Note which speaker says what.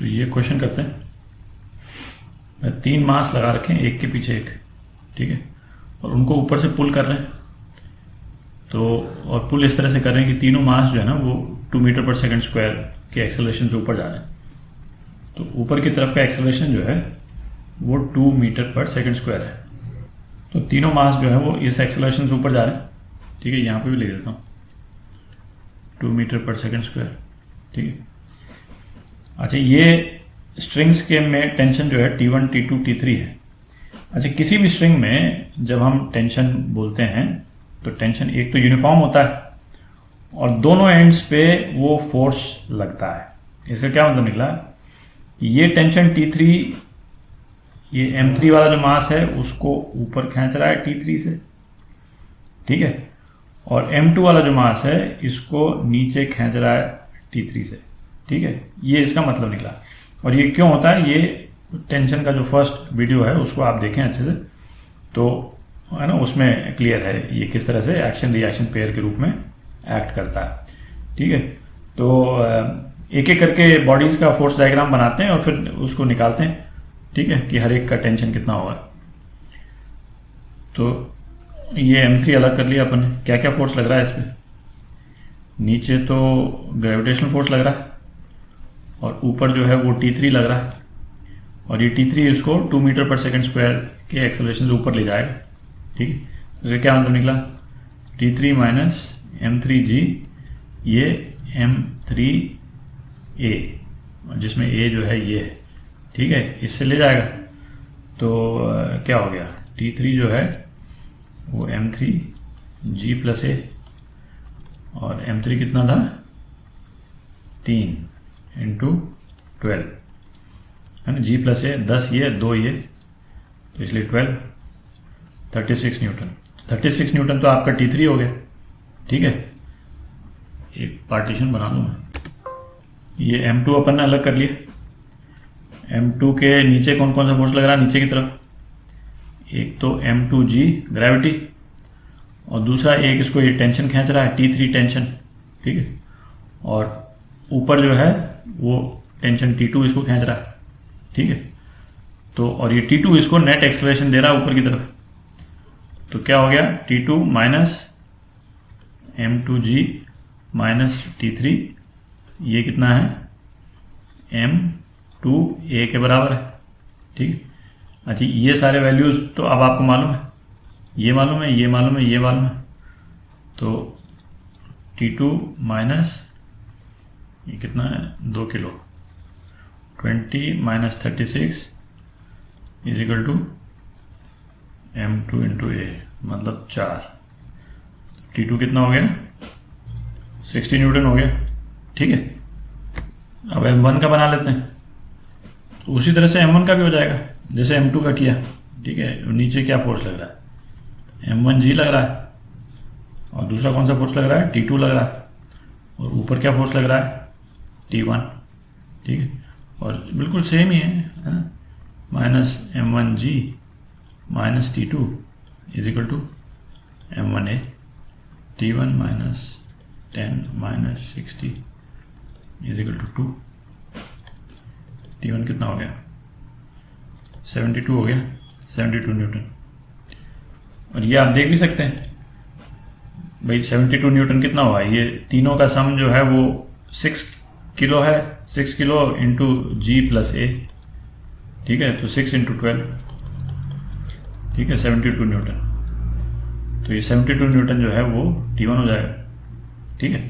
Speaker 1: तो ये क्वेश्चन करते हैं। 3 मास लगा रखे हैं एक के पीछे एक, ठीक है, और उनको ऊपर से पुल कर रहे हैं। तो और पुल इस तरह से कर रहे हैं कि तीनों मास जो है ना वो 2 मीटर पर सेकंड स्क्वायर के एक्सेलरेशन से ऊपर जा रहे हैं। तो ऊपर की तरफ का एक्सेलरेशन जो है वो 2 मीटर पर सेकंड स्क्वायर है। तो तीनों मास जो है वो इस एक्सेलरेशन से ऊपर जा रहे हैं, ठीक है, यहाँ पे भी लिख देता हूँ 2 मीटर पर सेकंड स्क्वायर, ठीक है। अच्छा, ये स्ट्रिंग्स के में टेंशन जो है T1, T2, T3 है। अच्छा, किसी भी स्ट्रिंग में जब हम टेंशन बोलते हैं तो टेंशन एक तो यूनिफॉर्म होता है और दोनों एंड्स पे वो फोर्स लगता है। इसका क्या मतलब निकला कि ये टेंशन T3, ये M3 वाला जो मास है उसको ऊपर खींच रहा है T3 से, ठीक है, और M2 वाला जो मास है इसको नीचे खींच रहा है T3 से, ठीक है। ये इसका मतलब निकला। और ये क्यों होता है, ये टेंशन का जो फर्स्ट वीडियो है उसको आप देखें अच्छे से, तो है ना, उसमें क्लियर है ये किस तरह से एक्शन रिएक्शन पेयर के रूप में एक्ट करता है, ठीक है। तो एक एक करके बॉडीज का फोर्स डायग्राम बनाते हैं और फिर उसको निकालते हैं, ठीक है, कि हर एक का टेंशन कितना होगा। तो ये M3 अलग कर लिया अपन ने। क्या क्या फोर्स लग रहा है इस पर? नीचे तो ग्रेविटेशनल फोर्स लग रहा है और ऊपर जो है वो T3 लग रहा है, और ये T3 इसको 2 मीटर पर सेकंड स्क्वायर के एक्सेलरेशन से ऊपर ले जाएगा, ठीक है। इसका क्या मतलब निकला, T3 माइनस M3G, ये M3A, जिसमें A जो है ये है, ठीक है, इससे ले जाएगा। तो क्या हो गया, T3 जो है वो M3G प्लस A, और M3 कितना था 3 इंटू 12 है ना, G प्लस A 10 ये 2 ये, तो इसलिए 12, 36 न्यूटन। 36 न्यूटन तो आपका T3 हो गया, ठीक है। एक पार्टीशन बना दूँ मैं। ये M2 अपन ने अलग कर लिया। M2 के नीचे कौन कौन सा फोर्स लग रहा है नीचे की तरफ? एक तो M2G ग्रेविटी, और दूसरा एक इसको ये टेंशन खींच रहा है T3 टेंशन, ठीक है, और ऊपर जो है वो टेंशन T2 इसको खींच रहा है, ठीक है। तो और ये T2 इसको नेट एक्सेलरेशन दे रहा है ऊपर की तरफ। तो क्या हो गया, T2 minus M2G minus T3, ये कितना है M2A के बराबर है, ठीक है। अच्छा, ये सारे वैल्यूज तो अब आपको मालूम है, ये मालूम है, ये मालूम है, ये मालूम है। तो T2 माइनस ये कितना है 2 kilo, 20 minus 36 is equal to M2 into A, मतलब 4। T2 कितना हो गया 60 न्यूटन हो गया, ठीक है। अब M1 का बना लेते हैं। तो उसी तरह से M1 का भी हो जाएगा जैसे M2 का किया, ठीक है। नीचे क्या फोर्स लग रहा है, M1G लग रहा है, और दूसरा कौन सा फोर्स लग रहा है, T2 लग रहा है, और ऊपर क्या फोर्स लग रहा है, T1, ठीक है। और बिल्कुल सेम ही है, minus M1G minus T2 is equal to M1A, T1 minus 10 minus 60 is equal to 2। T1 कितना हो गया 72 हो गया, 72 न्यूटन। और ये आप देख भी सकते हैं भाई 72 न्यूटन कितना हुआ, ये तीनों का सम जो है वो 6 किलो है, 6 kilo into G plus A, ठीक है। तो 6 इंटू 12, ठीक है, 72 न्यूटन। तो ये 72 न्यूटन जो है वो T1 हो जाएगा, ठीक है।